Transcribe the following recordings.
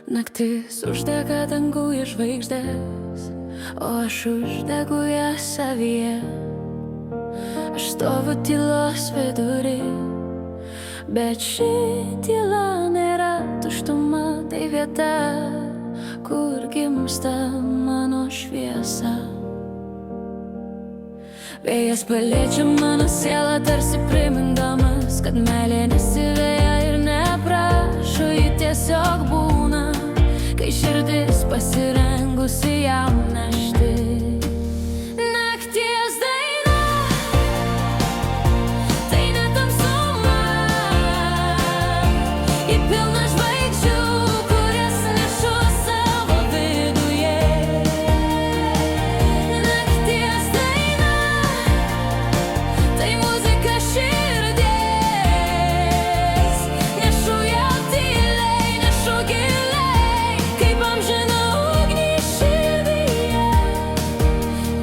Naktis uždega danguje žvaigždės, o aš uždegu ją savyje. Aš stoviu tylos vidury, bet ši tyla nėra tuštuma, tai vieta, kur gimsta mano šviesa. Vėjas paliečia mano sielą, tarsi primindamas, kad meilė nesiveja ir neprašo, ji tiesiog būna, kai širdis pasirengusi jam nešti. Nakties daina, tai ne tamsuma, ji pilna žvaigždžių, kurias nešu savo viduje. Nakties daina, tai muzika širdies, nešu ją tyliai, nešu giliai, kaip amžina ugnį širdyje.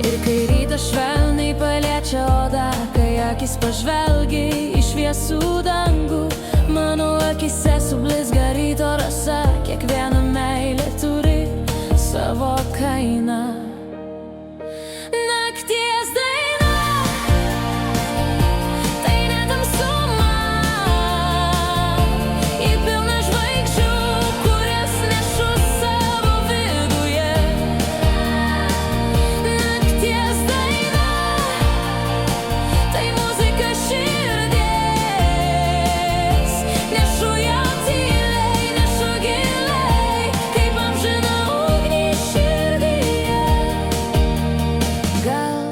Ir kai rytas švelniai paliečia odą, kai akis pažvelgi į šviesų dangų, mano akise sublizga ryto rasa, kiekviena meilė turi savo kainą. Nakties daina, tai ne tamsuma, ji pilna žvaigždžių, kurias nešu savo viduje. Nakties daina, tai muzika širdies, nešu ją tyliai, nešu giliai, kaip amžina ugnį širdyje. Gal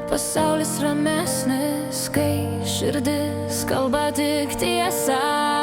pasaulis ramesnis, kai širdis kalba tik tiesą.